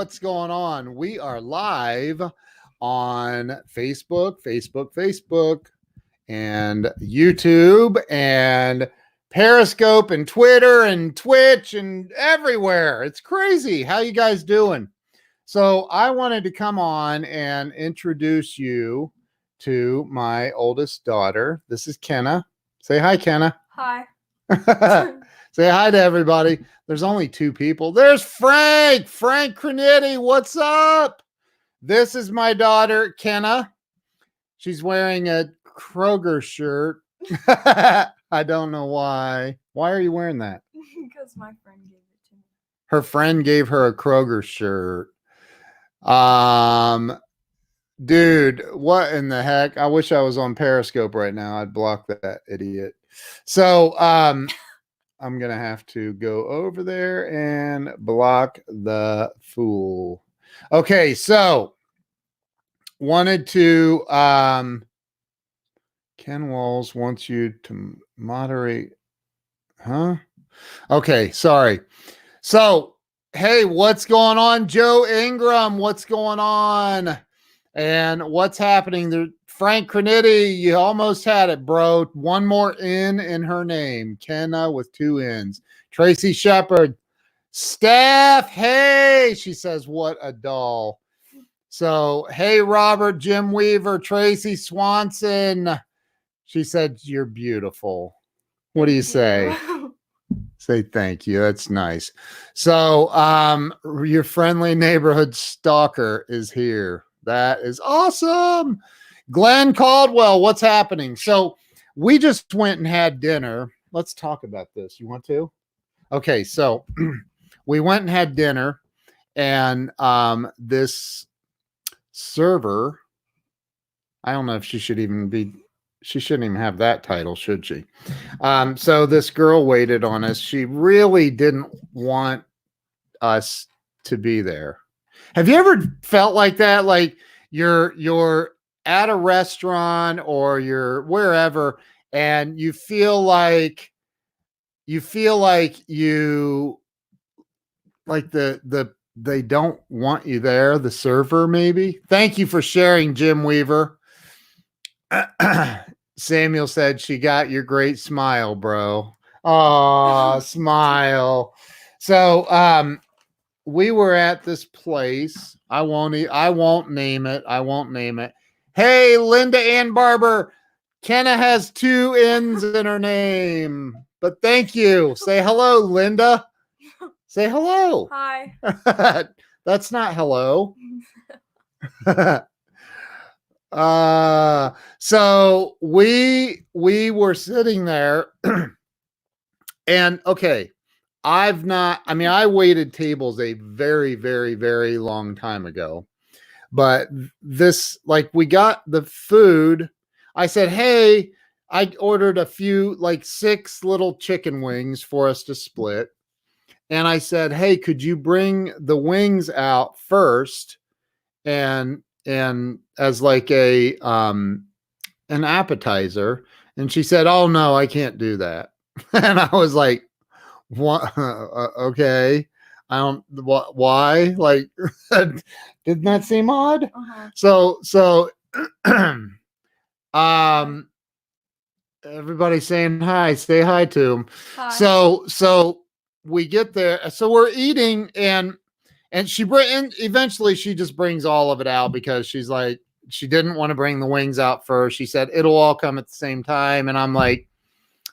what's going on? We are live on Facebook, and YouTube, and Periscope, and Twitter, and Twitch, and everywhere. It's crazy. How you guys doing? So I wanted to come on and introduce you to my oldest daughter. This is Kenna. Say hi, Kenna. Hi. Say hi to everybody. There's only two people. There's Frank Cranitti. What's up? This is my daughter, Kenna. She's wearing a Kroger shirt. I don't know why. Why are you wearing that? Because my friend gave it to me. Her friend gave her a Kroger shirt. Dude, what in the heck? I wish I was on Periscope right now. I'd block that idiot. So, I'm going to have to go over there and block the fool. Okay, so wanted to Ken Walls wants you to moderate. Huh? Okay, sorry. So, hey, what's going on? Joe Ingram, what's going on? And what's happening there? Frank Cranitti, you almost had it, bro. One more N in her name. Kenna with two N's. Tracy Shepard. Steph, hey, she says, what a doll. So, hey, Robert, Jim Weaver, Tracy Swanson. She said, you're beautiful. What do you say? Say thank you. That's nice. So, your friendly neighborhood stalker is here. That is awesome. Glenn Caldwell, what's happening? So we just went and had dinner. Let's talk about this. You want to? Okay, so we went and had dinner, and this server, I don't know if she shouldn't even have that title, should she? So this girl waited on us. She really didn't want us to be there. Have you ever felt like that? Like you're at a restaurant or you're wherever, and you feel like they don't want you there, the server maybe. Thank you for sharing, Jim Weaver. Samuel said she got your great smile, bro. Oh, smile. So we were at this place. I won't name it. Hey, Linda Ann Barber. Kenna has two N's in her name. But thank you. Say hello, Linda. Say hello. Hi. That's not hello. So we were sitting there and okay. I waited tables a very, very, very long time ago. But this, like, we got the food. I said, hey, I ordered a few, like 6 little chicken wings for us to split. And I said, hey, could you bring the wings out first and as like an appetizer? And she said, oh no, I can't do that. And I was like, what? Okay. I don't, why? Like, didn't that seem odd? Uh-huh. So, everybody's saying hi, say hi to them. Hi. So we get there. So we're eating and eventually she just brings all of it out because she's like, she didn't want to bring the wings out first. She said, it'll all come at the same time. And I'm like,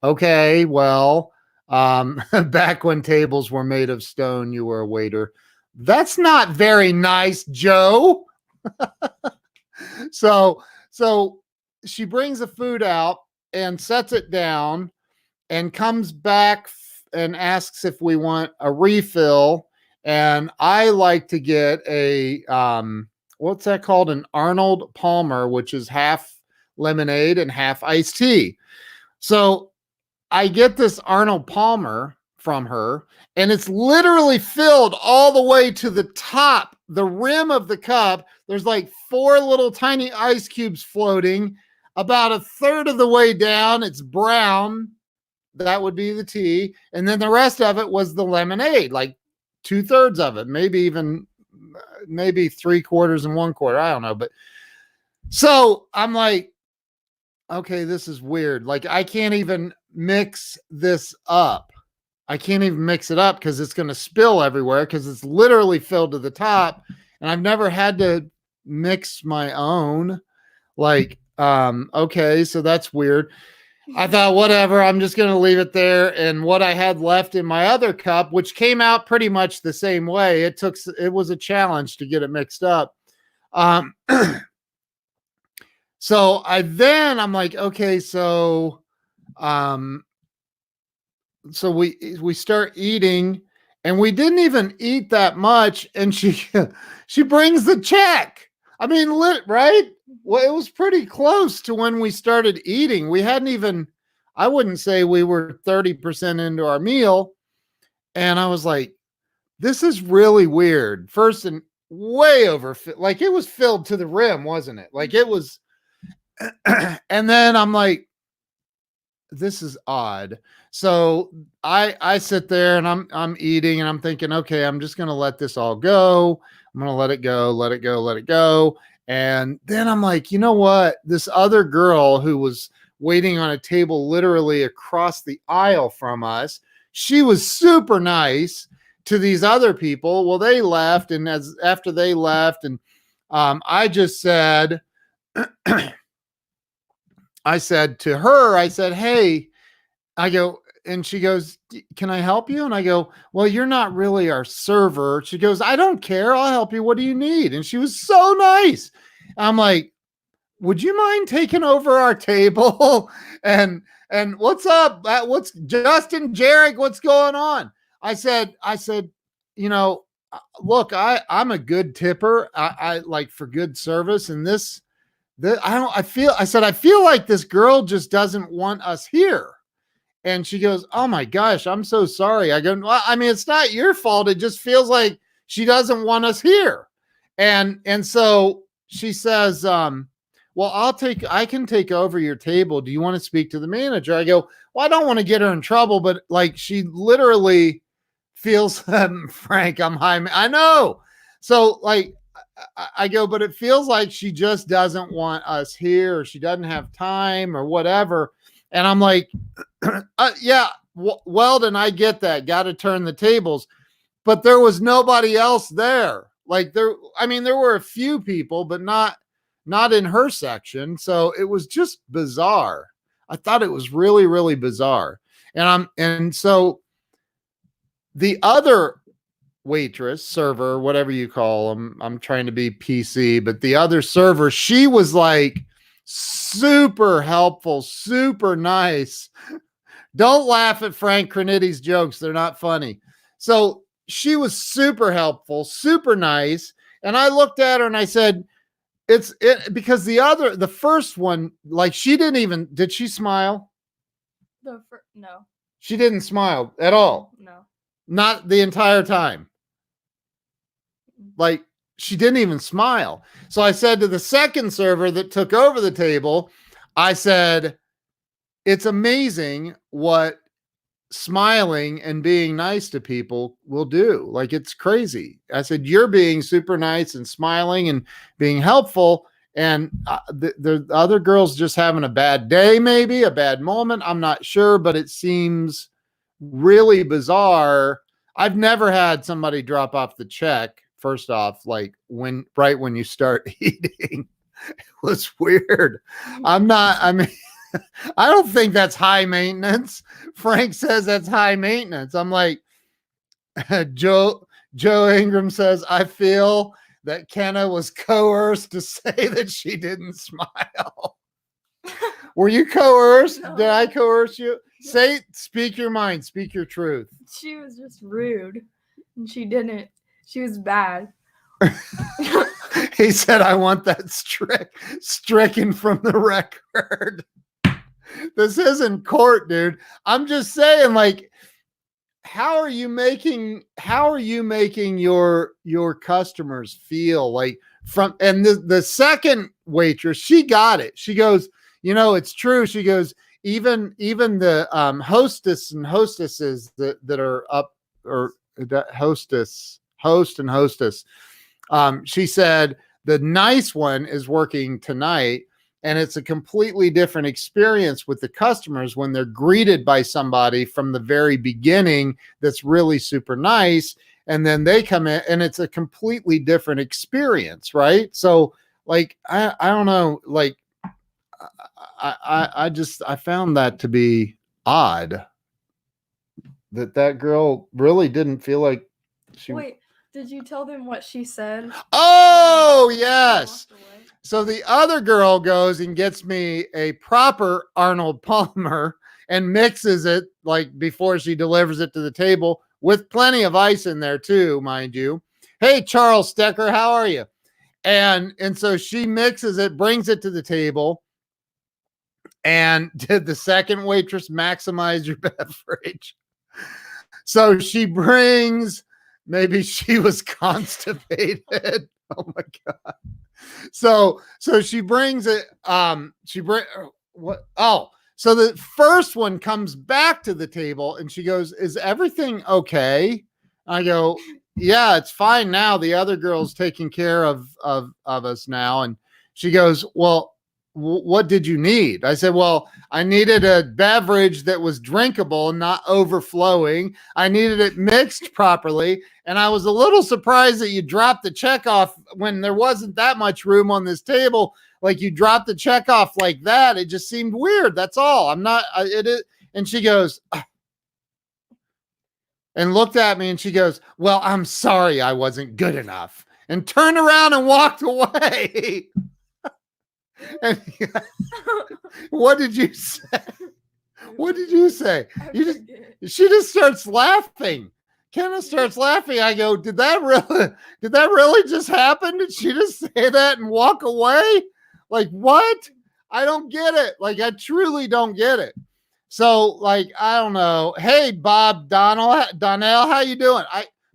okay, well, back when tables were made of stone, you were a waiter. That's not very nice, Joe. So she brings the food out and sets it down and comes back and asks if we want a refill. And I like to get a, what's that called? An Arnold Palmer, which is half lemonade and half iced tea. So I get this Arnold Palmer from her, and it's literally filled all the way to the top, the rim of the cup. There's like 4 little tiny ice cubes floating. About a third of the way down, it's brown. That would be the tea. And then the rest of it was the lemonade, like 2/3 of it, maybe even maybe 3/4 and 1/4. I don't know. But so I'm like, okay, this is weird. Like, I can't even mix this up. I can't even mix it up because it's going to spill everywhere because it's literally filled to the top. And I've never had to mix my own. Like, okay, so that's weird. I thought, whatever, I'm just going to leave it there. And what I had left in my other cup, which came out pretty much the same way, it was a challenge to get it mixed up. So I'm like, okay, so we start eating, and we didn't even eat that much, and she brings the check. I mean, right? Well, it was pretty close to when we started eating. We hadn't even, I wouldn't say we were 30% into our meal. And I was like, this is really weird. First, and way over, like it was filled to the rim, wasn't it? Like it was. And then I'm like, this is odd. So I sit there and I'm eating and I'm thinking, okay, I'm just going to let this all go. I'm going to let it go, let it go, let it go. And then I'm like, you know what? This other girl who was waiting on a table literally across the aisle from us, she was super nice to these other people. Well, they left. And after they left, and I just said, I said to her, I said, hey, I go, and she goes, can I help you? And I go, well, you're not really our server. She goes, I don't care. I'll help you. What do you need? And she was so nice. I'm like, would you mind taking over our table? and what's up? What's Justin, Jarek? What's going on? I said, you know, look, I'm a good tipper. I like for good service. And I feel like this girl just doesn't want us here. And she goes, oh my gosh, I'm so sorry. I go, well, I mean, it's not your fault. It just feels like she doesn't want us here. And so she says, well, I can take over your table. Do you want to speak to the manager? I go, well, I don't want to get her in trouble, but like she literally feels, Frank, I'm high. I know. So like, I go, but it feels like she just doesn't want us here, or she doesn't have time or whatever. And I'm like, yeah, Weldon, I get that. Got to turn the tables. But there was nobody else there. Like there were a few people, but not in her section. So it was just bizarre. I thought it was really, really bizarre. And so the other waitress, server, whatever you call them, I'm trying to be PC, but the other server, she was like super helpful, super nice. Don't laugh at Frank Crenitti's jokes. They're not funny. So she was super helpful, super nice. And I looked at her and I said, because the first one, like did she smile? No. She didn't smile at all. No. Not the entire time. Like she didn't even smile. So I said to the second server that took over the table, I said, it's amazing what smiling and being nice to people will do. Like it's crazy. I said, you're being super nice and smiling and being helpful. And the other girl's just having a bad day, maybe a bad moment. I'm not sure, but it seems really bizarre. I've never had somebody drop off the check. First off, like right when you start eating, it was weird. I don't think that's high maintenance. Frank says that's high maintenance. I'm like, Joe Ingram says, I feel that Kenna was coerced to say that she didn't smile. Were you coerced? No. Did I coerce you? Speak your mind, speak your truth. She was just rude. And she was bad. He said, I want that stricken from the record. This isn't court, dude. I'm just saying, like, how are you making your customers feel like and the second waitress, she got it. She goes, you know, it's true. She goes, even the hostess and hostesses that are up, or host and hostess, She said the nice one is working tonight, and it's a completely different experience with the customers when they're greeted by somebody from the very beginning that's really super nice, and then they come in and it's a completely different experience, right? So like I don't know, like I found that to be odd that girl really didn't feel like she. Wait, did you tell them what she said? Oh She yes. walked away? So the other girl goes and gets me a proper Arnold Palmer and mixes it like before she delivers it to the table with plenty of ice in there too, mind you. Hey, Charles Stecker, how are you? And so she mixes it, brings it to the table. And did the second waitress maximize your beverage? So she brings, maybe she was constipated. Oh my God. So she brings it, she bring what, oh, so the first one comes back to the table and she goes, is everything okay? I go, yeah, it's fine now. The other girl's taking care of us now. And she goes, well, what did you need? I said, well, I needed a beverage that was drinkable, not overflowing. I needed it mixed properly. And I was a little surprised that you dropped the check off when there wasn't that much room on this table. Like you dropped the check off like that. It just seemed weird. That's all. I'm not, it is. And she goes, and looked at me and she goes, well, I'm sorry I wasn't good enough. And turned around and walked away. And what did you say? What did you say? She just starts laughing. Kenna starts laughing. I go, did that really just happen? Did she just say that and walk away? Like what? I don't get it. Like I truly don't get it. So like I don't know. Hey Bob Donnell, how you doing?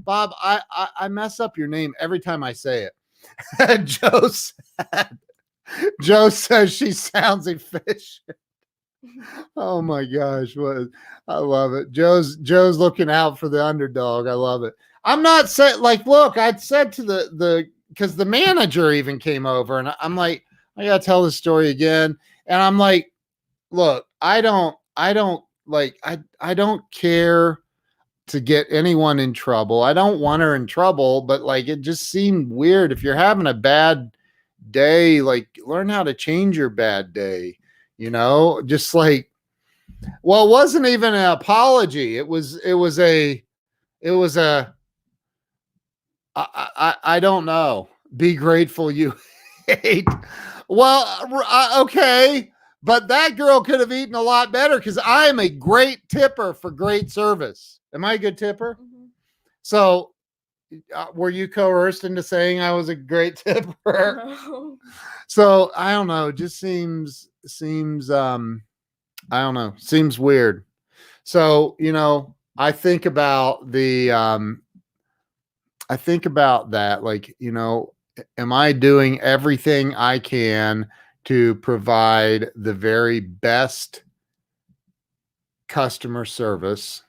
Bob, I mess up your name every time I say it. Joe says she sounds efficient. Oh my gosh, what I love it. Joe's looking out for the underdog. I love it. I'm not saying like, look, I said to the because the manager even came over and I'm like, I gotta tell the story again. And I'm like, look, I don't like I don't care to get anyone in trouble. I don't want her in trouble, but like it just seemed weird. If you're having a bad day, like learn how to change your bad day, just like, well, it wasn't even an apology. It was a I don't know. Be grateful you ate. Well, okay, but that girl could have eaten a lot better because I am a great tipper for great service. Am I a good tipper? Mm-hmm. So were you coerced into saying I was a great tipper? No. So I don't know. It just seems I don't know. Seems weird. So I think about I think about that. Like am I doing everything I can to provide the very best customer service?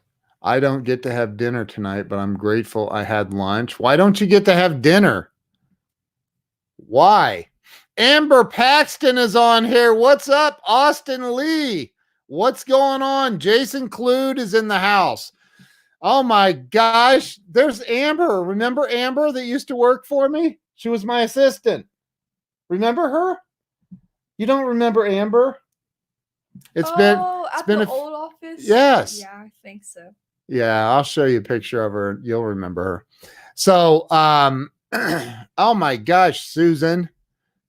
I don't get to have dinner tonight, but I'm grateful I had lunch. Why don't you get to have dinner? Why? Amber Paxton is on here. What's up, Austin Lee? What's going on? Jason Clude is in the house. Oh my gosh. There's Amber. Remember Amber that used to work for me? She was my assistant. Remember her? You don't remember Amber? It's been the old office? Yes. Yeah, I think so. Yeah, I'll show you a picture of her. You'll remember her. So, oh my gosh, Susan,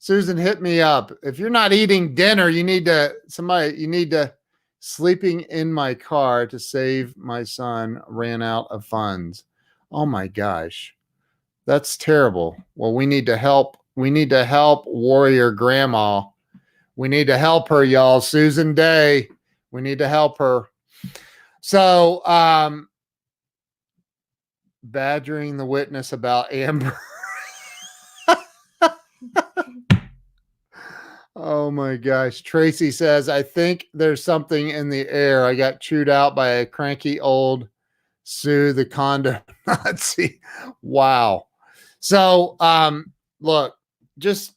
hit me up. If you're not eating dinner, you need to sleeping in my car to save my son ran out of funds. Oh my gosh, that's terrible. Well, we need to help. We need to help Warrior Grandma. We need to help her, y'all. Susan Day. We need to help her. So, badgering the witness about Amber. Oh my gosh. Tracy says, I think there's something in the air. I got chewed out by a cranky old Sue the condo Nazi. Wow. So, look, just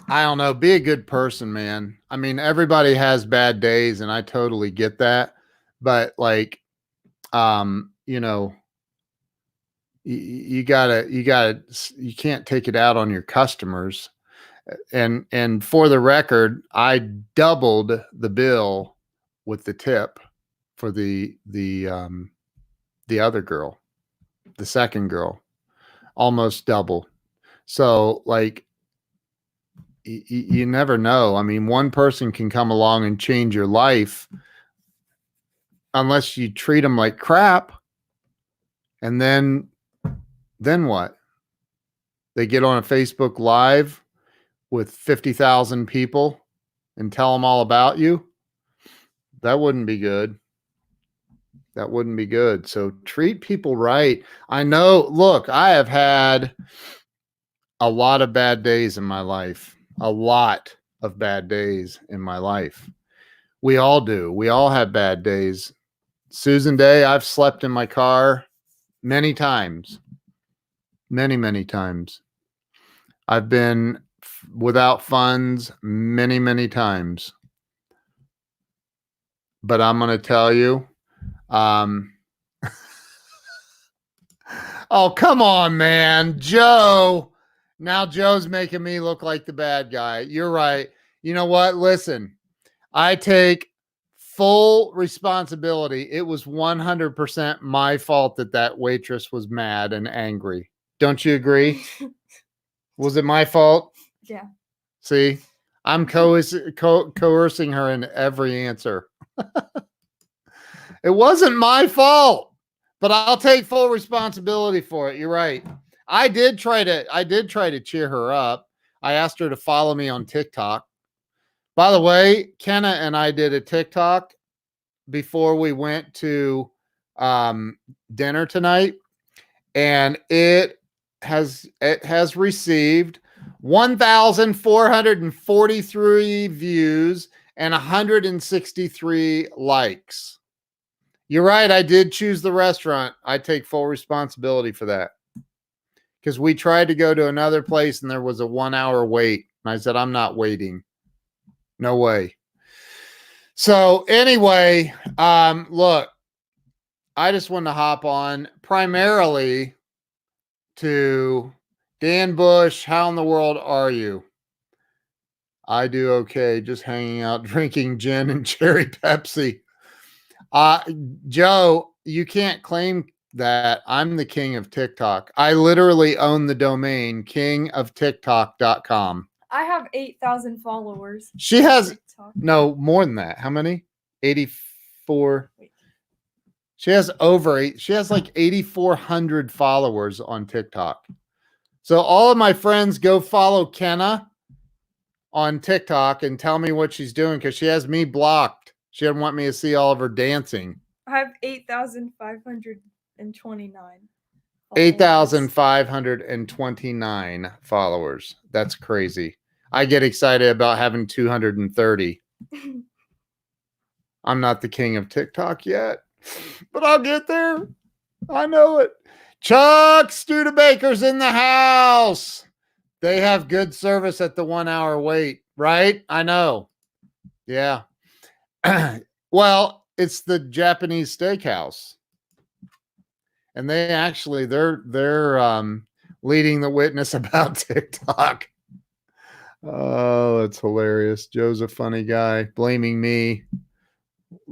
I don't know, be a good person, man. I mean, everybody has bad days, and I totally get that. But like, you know, you can't take it out on your customers. And for the record, I doubled the bill with the tip for the other girl, the second girl, almost double. So like you never know. I mean, one person can come along and change your life unless you treat them like crap. And then what? They get on a Facebook Live with 50,000 people and tell them all about you. That wouldn't be good. That wouldn't be good. So treat people right. I know, look, I have had a lot of bad days in my life. A lot of bad days in my life. We all do. We all have bad days. Susan Day, I've slept in my car many times. Many, many times. I've been without funds many, many times. But I'm going to tell you, oh, come on, man. Joe. Now Joe's making me look like the bad guy. You're right. You know what? Listen, I take full responsibility. It was 100% my fault that waitress was mad and angry. Don't you agree? Was it my fault? Yeah. See, I'm coercing her in every answer. It wasn't my fault, but I'll take full responsibility for it. You're right. I did try to cheer her up. I asked her to follow me on TikTok. By the way, Kenna and I did a TikTok before we went to dinner tonight, and it has received 1,443 views and 163 likes. You're right. I did choose the restaurant. I take full responsibility for that because we tried to go to another place and there was a 1 hour wait. And I said, I'm not waiting. No way. So anyway, look, I just wanted to hop on primarily to Dan Bush. How in the world are you? I do okay. Just hanging out, drinking gin and cherry Pepsi. Joe, you can't claim that. I'm the king of TikTok. I literally own the domain kingoftiktok.com. I have 8,000 followers. She has no more than that. How many? 84. Wait. She has like 8,400 followers on TikTok. So all of my friends go follow Kenna on TikTok and tell me what she's doing because she has me blocked. She doesn't want me to see all of her dancing. I have 8,529. 8,529 followers. That's crazy. I get excited about having 230. I'm not the king of TikTok yet, but I'll get there. I know it. Chuck Studebaker's in the house. They have good service at the 1 hour wait, right? I know. Yeah. Well, it's the Japanese steakhouse. And they actually they're leading the witness about TikTok. Oh, that's hilarious. Joe's a funny guy, blaming me.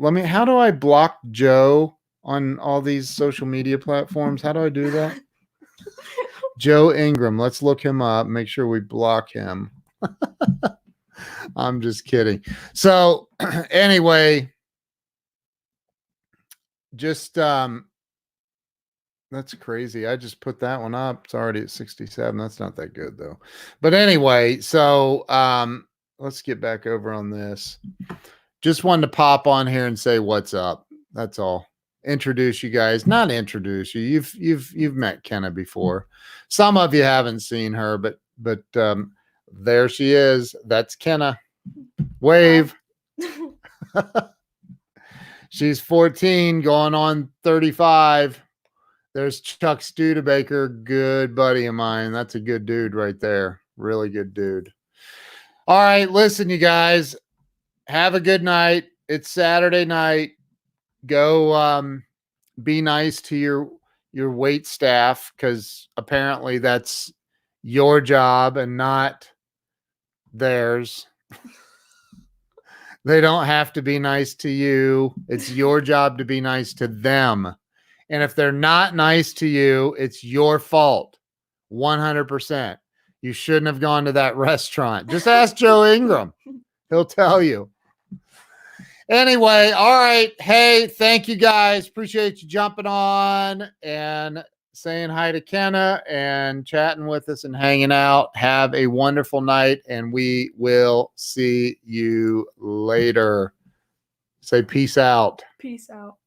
How do I block Joe on all these social media platforms? How do I do that? Joe Ingram. Let's look him up. Make sure we block him. I'm just kidding. So anyway, just that's crazy. I just put that one up. It's already at 67. That's not that good though. But anyway, so let's get back over on this. Just wanted to pop on here and say what's up. That's all. Introduce you guys. Not introduce you. You've met Kenna before. Some of you haven't seen her, but there she is. That's Kenna. Wave. She's 14, going on 35. There's Chuck Studebaker, good buddy of mine. That's a good dude right there. Really good dude. All right, listen, you guys, have a good night. It's Saturday night. Go be nice to your wait staff, because apparently that's your job and not theirs. They don't have to be nice to you. It's your job to be nice to them. And if they're not nice to you, it's your fault. 100%. You shouldn't have gone to that restaurant. Just ask Joe Ingram. He'll tell you. Anyway, all right. Hey, thank you guys. Appreciate you jumping on and saying hi to Kenna and chatting with us and hanging out. Have a wonderful night, and we will see you later. Say peace out. Peace out.